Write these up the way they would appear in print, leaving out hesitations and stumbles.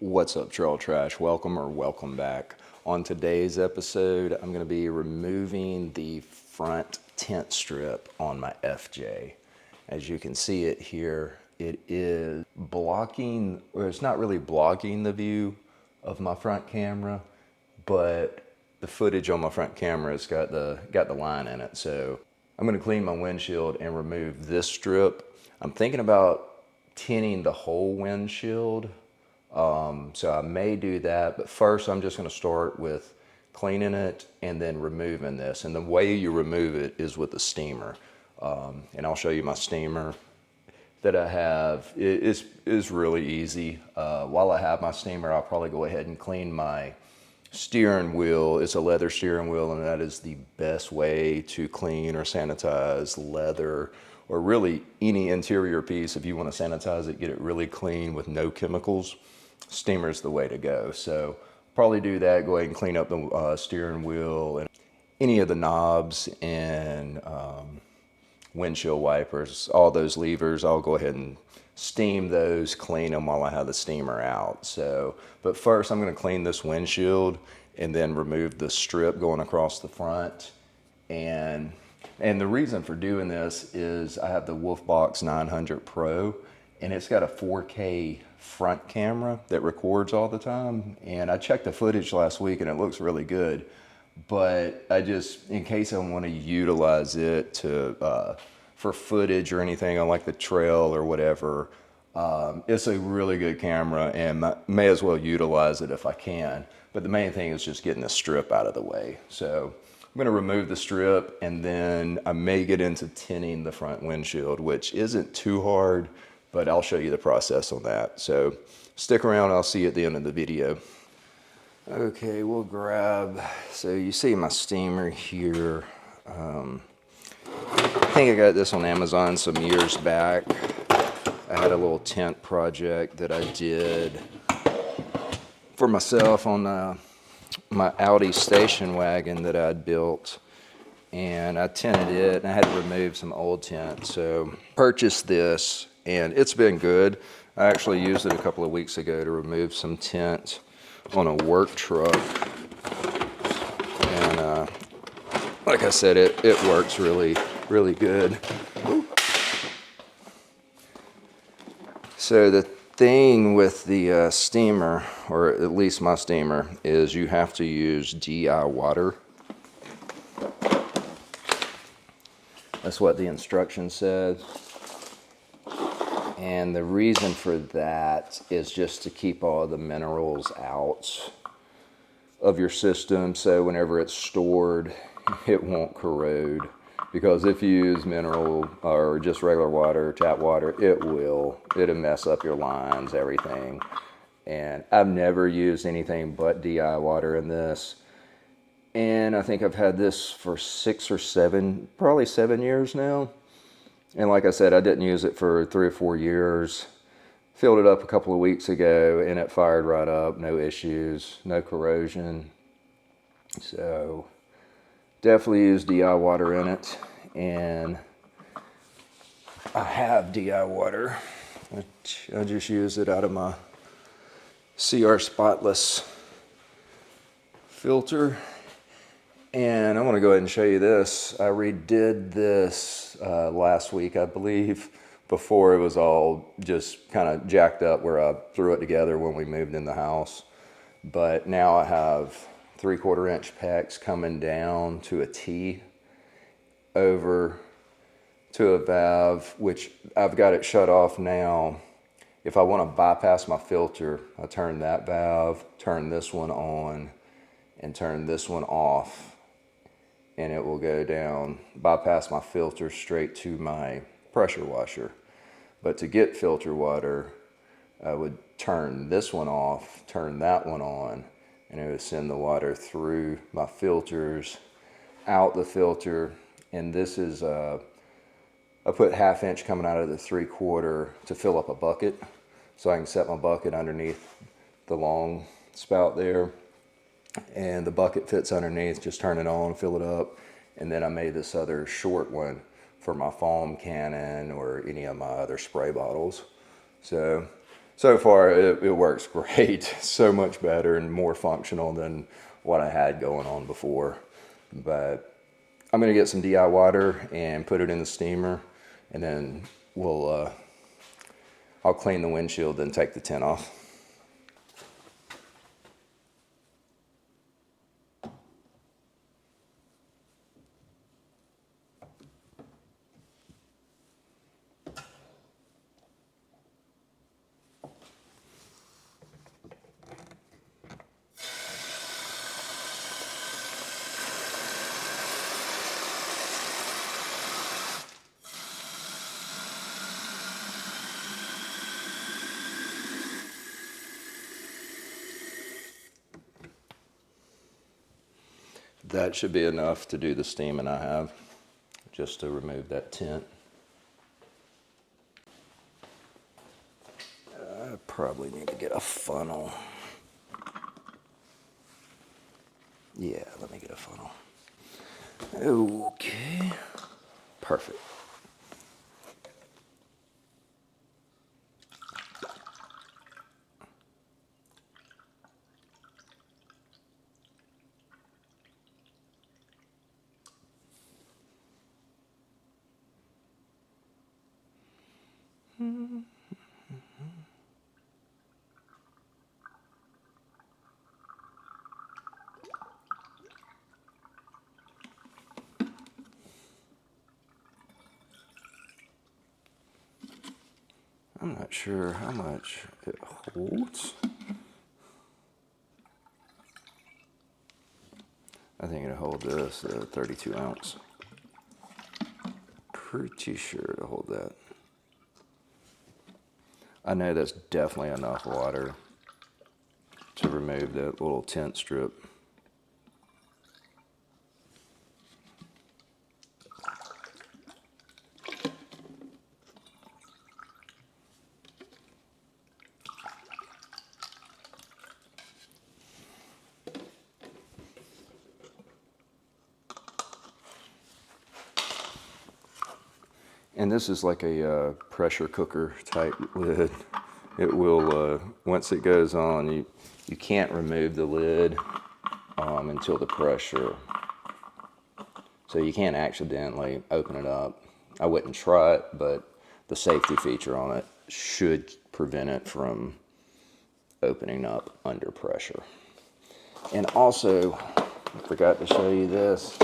What's up, Trail Trash? Welcome back. On today's episode, I'm going to be removing the front tint strip on my FJ. As you can see it here, it is blocking, or it's not really blocking the view of my front camera, but the footage on my front camera has got the line in it. So I'm going to clean my windshield and remove this strip. I'm thinking about tinting the whole windshield. So I may do that, but first I'm just going to start with cleaning it and then removing this. And the way you remove it is with a steamer. And I'll show you my steamer that I have. It is really easy. While I have my steamer, I'll probably go ahead and clean my steering wheel. It's a leather steering wheel, and that is the best way to clean or sanitize leather, or really any interior piece. If you want to sanitize it, get it really clean with no chemicals, steamer's the way to go. So probably do that. Go ahead and clean up the steering wheel and any of the knobs and windshield wipers, all those levers. I'll go ahead and steam those, clean them while I have the steamer out. So, but first I'm going to clean this windshield and then remove the strip going across the front. And the reason for doing this is I have the Wolfbox 900 Pro, and it's got a 4K front camera that records all the time. And I checked the footage last week and it looks really good. But I just, in case I want to utilize it to for footage or anything on like the trail or whatever, it's a really good camera and may as well utilize it if I can. But the main thing is just getting the strip out of the way. So I'm going to remove the strip, and then I may get into tinting the front windshield, which isn't too hard, but I'll show you the process on that. So stick around, I'll see you at the end of the video. Okay, we'll grab, so you see my steamer here. I think I got this on Amazon some years back. I had a little tint project that I did for myself on my Audi station wagon that I'd built, and I tinted it, and I had to remove some old tint. So purchased this, and it's been good. I actually used it a couple of weeks ago to remove some tint on a work truck, and like I said, it works really good. So the thing with the steamer, or at least my steamer, is you have to use DI water. That's what the instructions said. And the reason for that is just to keep all the minerals out of your system, so whenever it's stored, it won't corrode. Because if you use mineral or just regular water, tap water, it'll mess up your lines, everything. And I've never used anything but DI water in this. And I think I've had this for probably 7 years now. And like I said, I didn't use it for 3 or 4 years. Filled it up a couple of weeks ago, and it fired right up. No issues, no corrosion. So definitely use DI water in it. And I have DI water, which I just use it out of my CR Spotless filter. And I want to go ahead and show you this. I redid this last week, I believe. Before, it was all just kind of jacked up where I threw it together when we moved in the house. But now I have 3/4 inch pecs coming down to a T over to a valve, which I've got it shut off now. If I want to bypass my filter, I turn that valve, turn this one on, and turn this one off, and it will go down, bypass my filter straight to my pressure washer. But to get filter water, I would turn this one off, turn that one on, and it would send the water through my filters, out the filter. And this is, I put 1/2 inch coming out of the 3/4 to fill up a bucket. So I can set my bucket underneath the long spout there. And the bucket fits underneath, just turn it on, fill it up. And then I made this other short one for my foam cannon or any of my other spray bottles. So so far it works great. So much better and more functional than what I had going on before. But I'm gonna get some DI water and put it in the steamer, and then I'll clean the windshield and take the tint off. That should be enough to do the steaming I have, just to remove that tint. I probably need to get a funnel. Yeah, let me get a funnel. Okay, perfect. I'm not sure how much it holds. I think it'll hold this 32 ounce. Pretty sure to hold that. I know that's definitely enough water to remove that little tint strip. And this is like a pressure cooker type lid. It will, once it goes on, you can't remove the lid until the pressure. So you can't accidentally open it up. I wouldn't try it, but the safety feature on it should prevent it from opening up under pressure. And also, I forgot to show you this.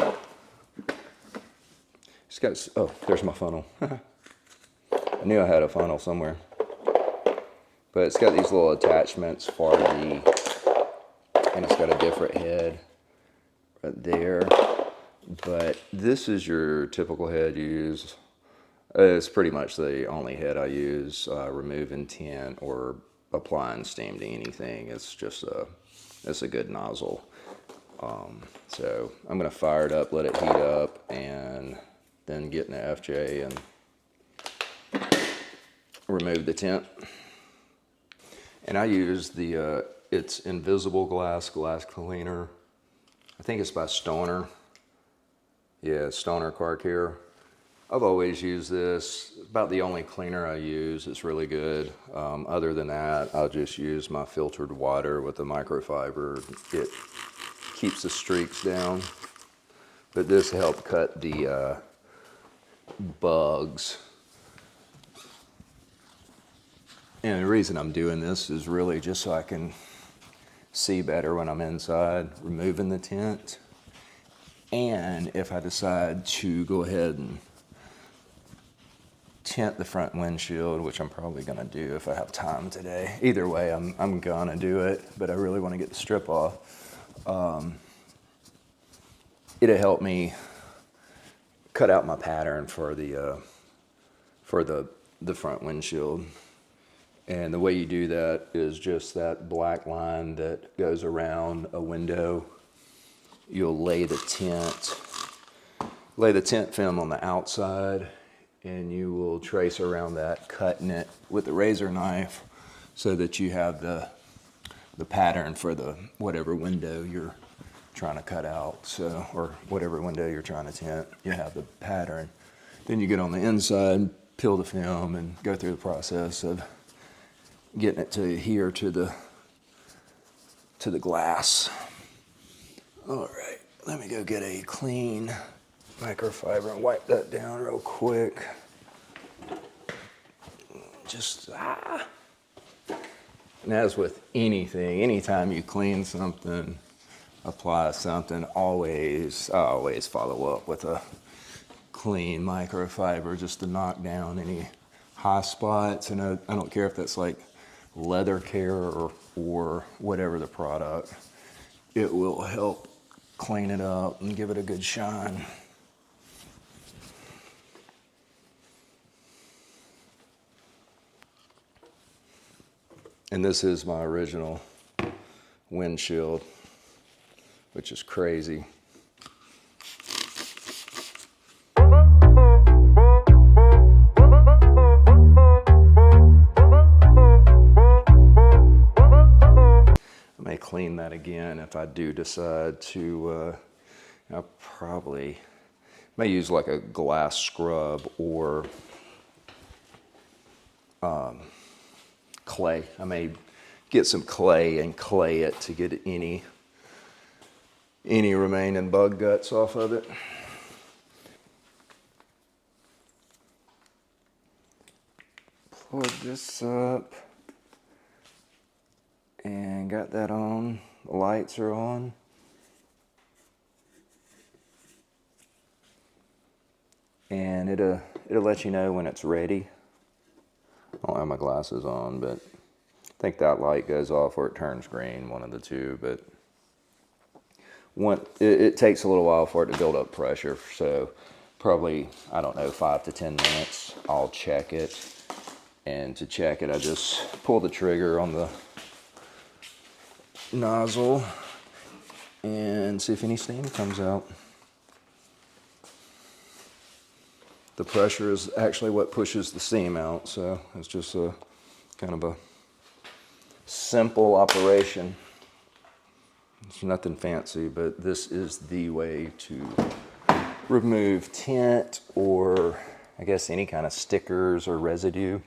It's got, oh, there's my funnel. I knew I had a funnel somewhere. But it's got these little attachments for and it's got a different head right there. But this is your typical head you use. It's pretty much the only head I use, removing tint or applying steam to anything. It's just it's a good nozzle. So I'm gonna fire it up, let it heat up, and then get in the FJ and remove the tint. And I use the, it's Invisible Glass Cleaner. I think it's by Stoner. Yeah, Stoner Car Care. I've always used this. It's about the only cleaner I use. It's really good. Other than that, I'll just use my filtered water with the microfiber. It keeps the streaks down. But this helped cut the bugs. And the reason I'm doing this is really just so I can see better when I'm inside, removing the tint. And if I decide to go ahead and tint the front windshield, which I'm probably gonna do if I have time today. Either way, I'm gonna do it, but I really wanna get the strip off. It'll help me cut out my pattern for the front windshield. And the way you do that is just that black line that goes around a window. You'll lay the tint film on the outside, and you will trace around that, cutting it with a razor knife so that you have the pattern for the whatever window you're trying to cut out. So, or whatever window you're trying to tint, you have the pattern. Then you get on the inside, peel the film, and go through the process of getting it to adhere to the glass. All right, let me go get a clean microfiber and wipe that down real quick. Just And as with anything, anytime you clean something, apply something, I always follow up with a clean microfiber just to knock down any high spots. And I don't care if that's like leather care or whatever the product, it will help clean it up and give it a good shine. And this is my original windshield, which is crazy. I may clean that again if I do decide to. I probably may use like a glass scrub or clay. I may get some clay and clay it to get any remaining bug guts off of it. Plug this up and got that on. The lights are on. And it'll let you know when it's ready. I don't have my glasses on, but I think that light goes off or it turns green, one of the two. But it takes a little while for it to build up pressure, so probably, I don't know, 5 to 10 minutes, I'll check it. And to check it, I just pull the trigger on the nozzle and see if any steam comes out. The pressure is actually what pushes the steam out, so it's just a kind of a simple operation. It's nothing fancy, but this is the way to remove tint or I guess any kind of stickers or residue.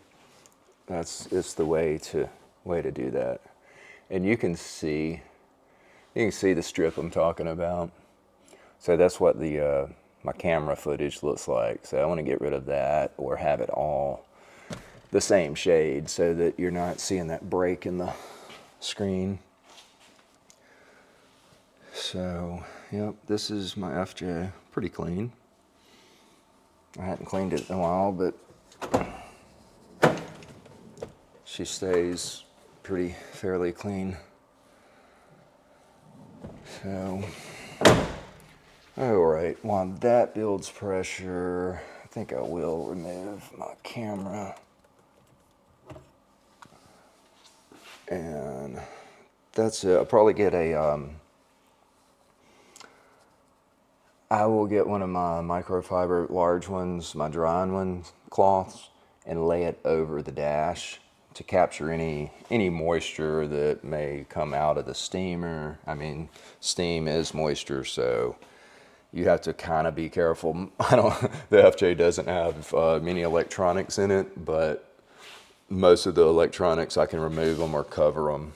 It's the way to do that. And you can see the strip I'm talking about. So that's what my camera footage looks like. So I want to get rid of that or have it all the same shade so that you're not seeing that break in the screen. So, yep, this is my FJ. Pretty clean. I hadn't cleaned it in a while, but she stays fairly clean. So, all right, while that builds pressure, I think I will remove my camera. And that's it. I'll probably get I will get one of my microfiber large ones, my drying ones, cloths, and lay it over the dash to capture any moisture that may come out of the steamer. I mean, steam is moisture, so you have to kind of be careful. The FJ doesn't have many electronics in it, but most of the electronics I can remove them or cover them.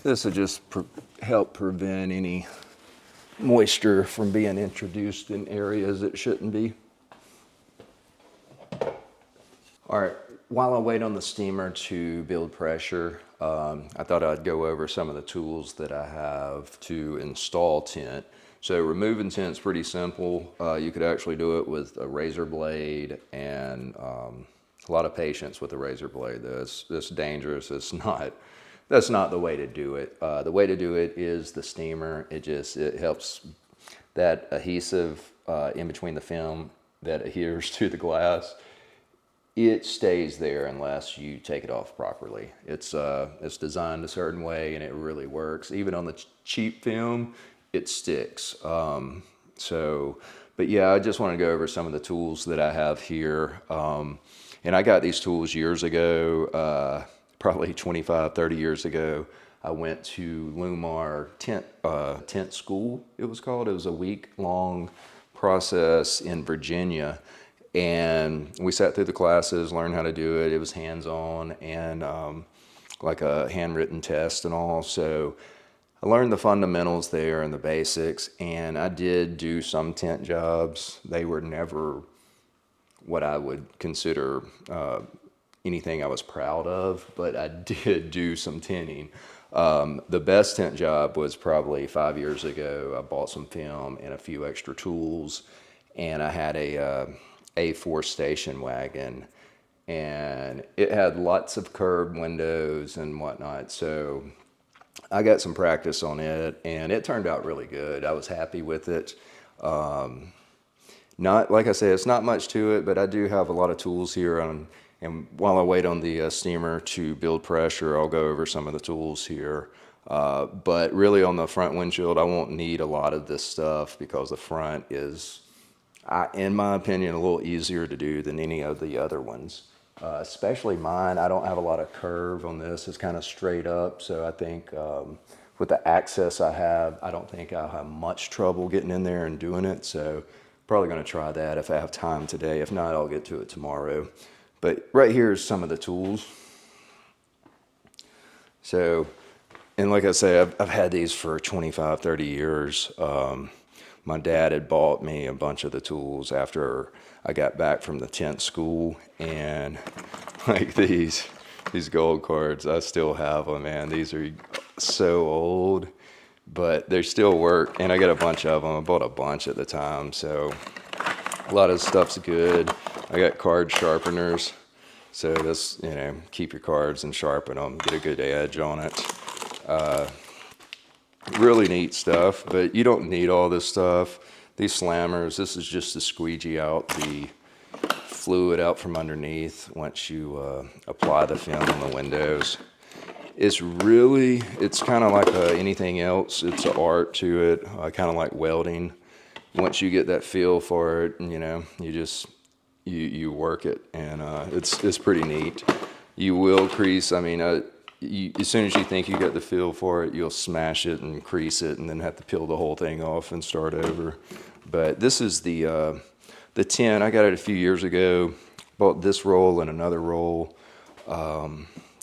This will just help prevent any moisture from being introduced in areas it shouldn't be. All right, while I wait on the steamer to build pressure, I thought I'd go over some of the tools that I have to install tint. So removing tint is pretty simple. You could actually do it with a razor blade and a lot of patience with a razor blade. It's dangerous. That's not the way to do it. The way to do it is the steamer. It helps that adhesive in between the film that adheres to the glass. it stays there unless you take it off properly. It's designed a certain way and it really works. Even on the cheap film, it sticks. But yeah, I just want to go over some of the tools that I have here. And I got these tools years ago, probably 25, 30 years ago. I went to Lumar Tint School, it was called. It was a week-long process in Virginia. And we sat through the classes, learned how to do it. It was hands-on and like a handwritten test and all. So I learned the fundamentals there and the basics. And I did do some tint jobs. They were never what I would consider anything I was proud of, but I did do some tinting. The best tint job was probably 5 years ago. I bought some film and a few extra tools, and I had a A4 station wagon, and it had lots of curved windows and whatnot. So I got some practice on it, and it turned out really good. I was happy with it. Not, like I said, it's not much to it, but I do have a lot of tools here. And while I wait on the steamer to build pressure, I'll go over some of the tools here. But really on the front windshield, I won't need a lot of this stuff because the front is, in my opinion, a little easier to do than any of the other ones. Especially mine, I don't have a lot of curve on this. It's kind of straight up. So I think with the access I have, I don't think I'll have much trouble getting in there and doing it. So probably going to try that if I have time today. If not, I'll get to it tomorrow. But right here is some of the tools. So, and like I say, I've had these for 25, 30 years. My dad had bought me a bunch of the tools after I got back from the tint school, and like these gold cards, I still have them, man. These are so old, but they still work, and I got a bunch of them. I bought a bunch at the time, so a lot of stuff's good. I got card sharpeners, so this, keep your cards and sharpen them, get a good edge on it. Really neat stuff, but you don't need all this stuff. These slammers, this is just to squeegee out the fluid out from underneath once you apply the film on the windows. It's kind of like anything else. It's an art to it, kind of like welding. Once you get that feel for it, you work it, and it's pretty neat. You will crease. I mean, as soon as you think you got the feel for it, you'll smash it and crease it, and then have to peel the whole thing off and start over. But this is the tint. I got it a few years ago. Bought this roll and another roll.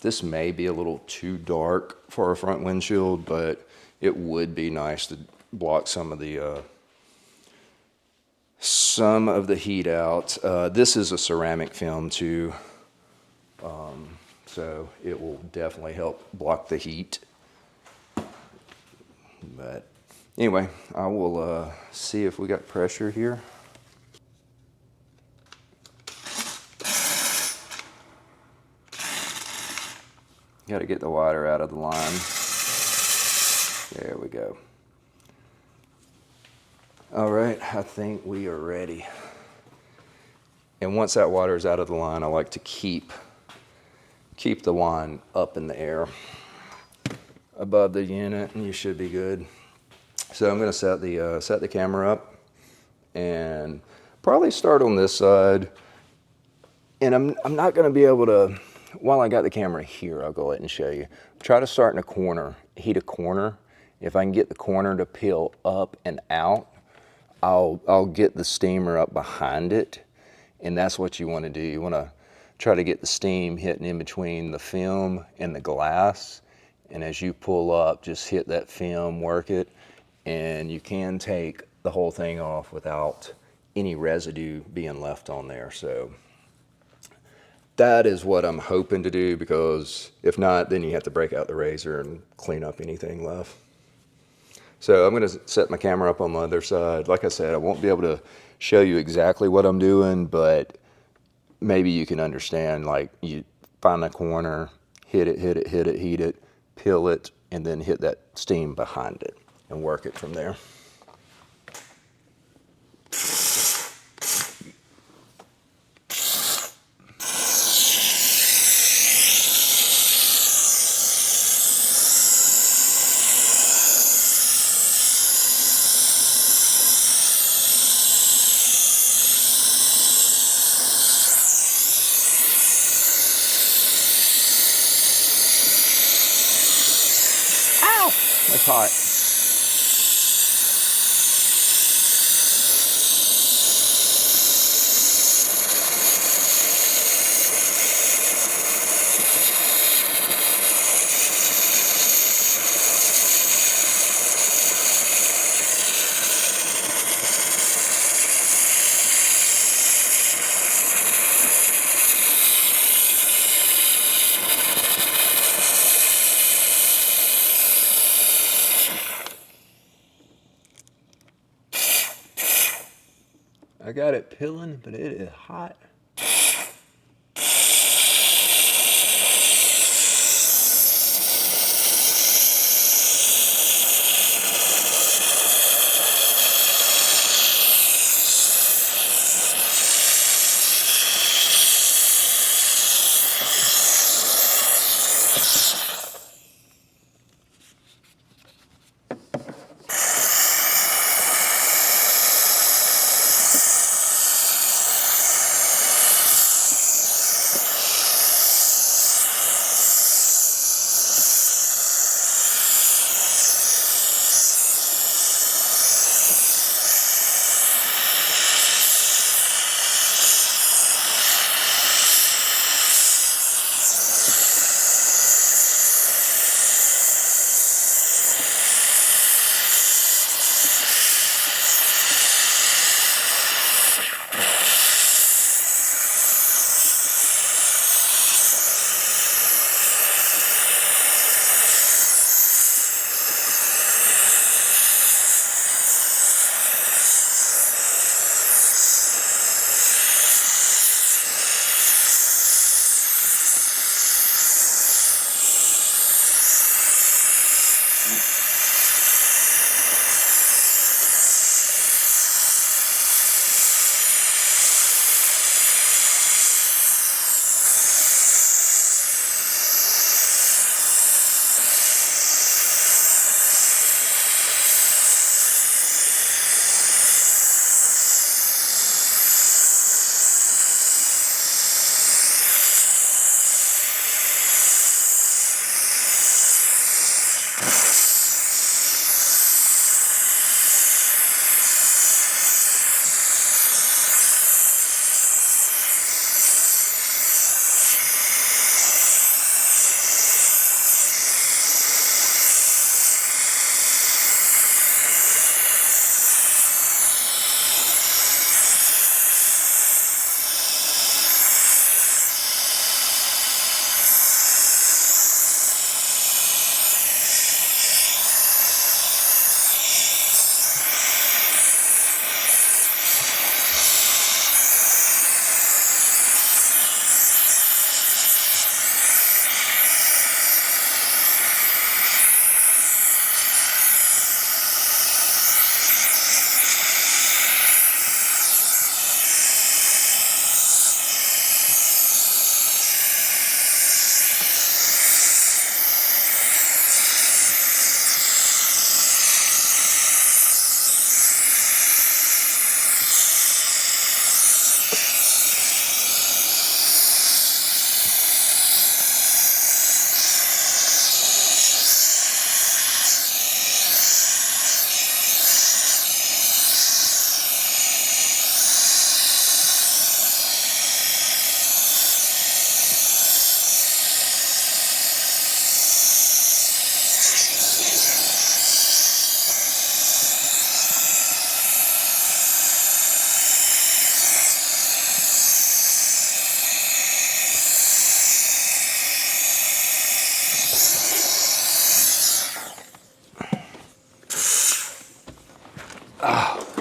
This may be a little too dark for a front windshield, but it would be nice to block some of the heat out. This is a ceramic film too, so it will definitely help block the heat. But anyway, I will see if we got pressure here. Got to get the water out of the line. There we go. All right, I think we are ready. And once that water is out of the line, I like to keep the wine up in the air above the unit, and you should be good. So I'm going to set the camera up and probably start on this side. And I'm not going to be able to, while I got the camera here, I'll go ahead and show you. Try to start in a corner, heat a corner. If I can get the corner to peel up and out, I'll get the steamer up behind it, and that's what you want to do. You want to try to get the steam hitting in between the film and the glass, and as you pull up, just hit that film, work it, and you can take the whole thing off without any residue being left on there. So that is what I'm hoping to do, because if not, then you have to break out the razor and clean up anything left. So I'm going to set my camera up on the other side. Like I said, I won't be able to show you exactly what I'm doing, but maybe you can understand. Like, you find a corner, hit it, heat it, peel it, and then hit that steam behind it and work it from there. hot. I got it peeling, but it is hot.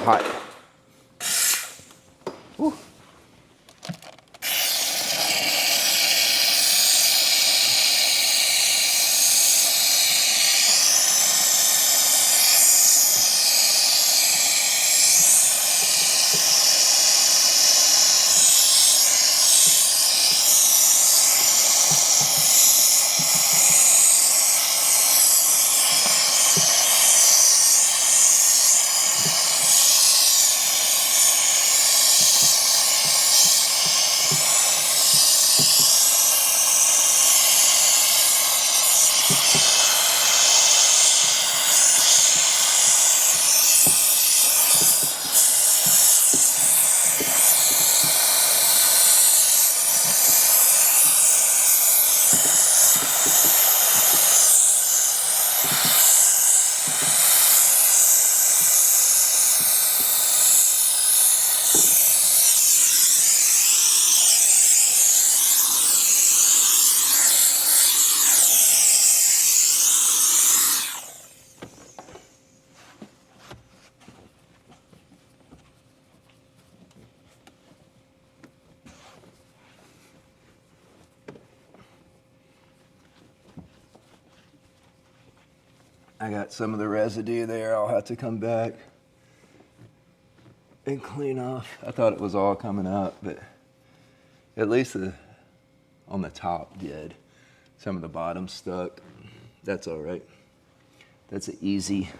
Hot. Whew. I got some of the residue there. I'll have to come back and clean off. I thought it was all coming up, but at least on the top did. Some of the bottom stuck. That's all right. That's an easy.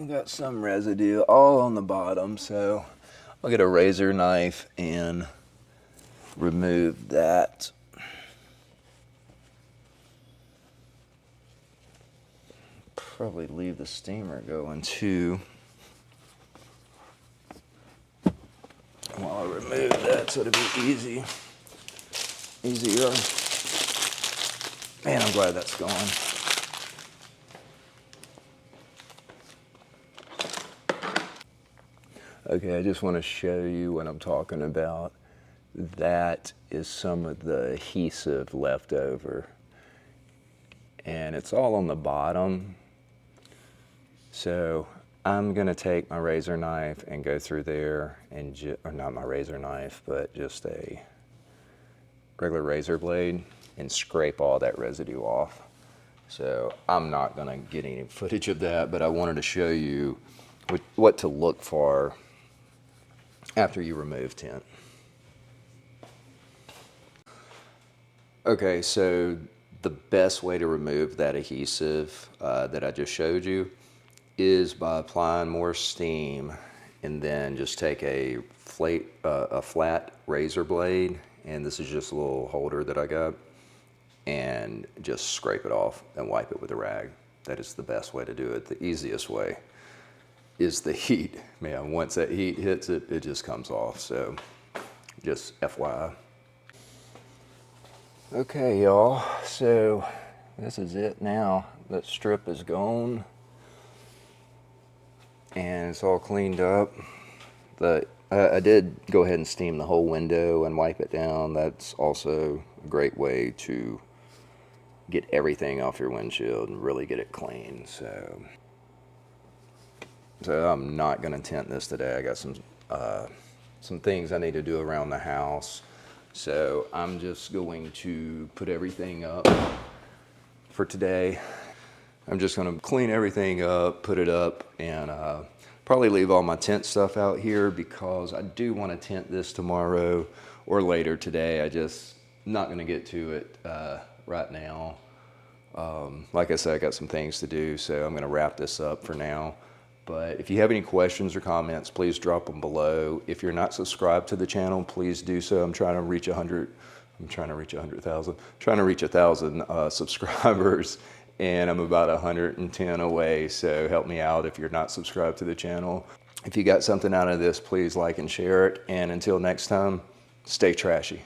Got some residue all on the bottom, so I'll get a razor knife and remove that. Probably leave the steamer going too while I remove that, so it'll be easier. Man, I'm glad that's gone. Okay, I just want to show you what I'm talking about. That is some of the adhesive left over. And it's all on the bottom. So I'm going to take my razor knife and go through there and, or not my razor knife, but just a regular razor blade and scrape all that residue off. So I'm not gonna get any footage of that, but I wanted to show you what to look for after you remove tint. Okay, so the best way to remove that adhesive that I just showed you is by applying more steam, and then just take a flat razor blade, and this is just a little holder that I got, and just scrape it off and wipe it with a rag. That is the best way to do it. The easiest way is the heat. Man, once that heat hits it, it just comes off. So just FYI. Okay, y'all, so this is it now. That strip is gone and it's all cleaned up. I did go ahead and steam the whole window and wipe it down. That's also a great way to get everything off your windshield and really get it clean. So I'm not gonna tint this today. I got some things I need to do around the house. So I'm just going to put everything up for today. I'm just gonna clean everything up, put it up, and probably leave all my tint stuff out here because I do want to tint this tomorrow or later today. I just not gonna get to it right now. Like I said, I got some things to do, so I'm gonna wrap this up for now. But if you have any questions or comments, please drop them below. If you're not subscribed to the channel, please do so. I'm trying to reach 1,000 subscribers, and I'm about 110 away. So help me out if you're not subscribed to the channel. If you got something out of this, please like and share it. And until next time, stay trashy.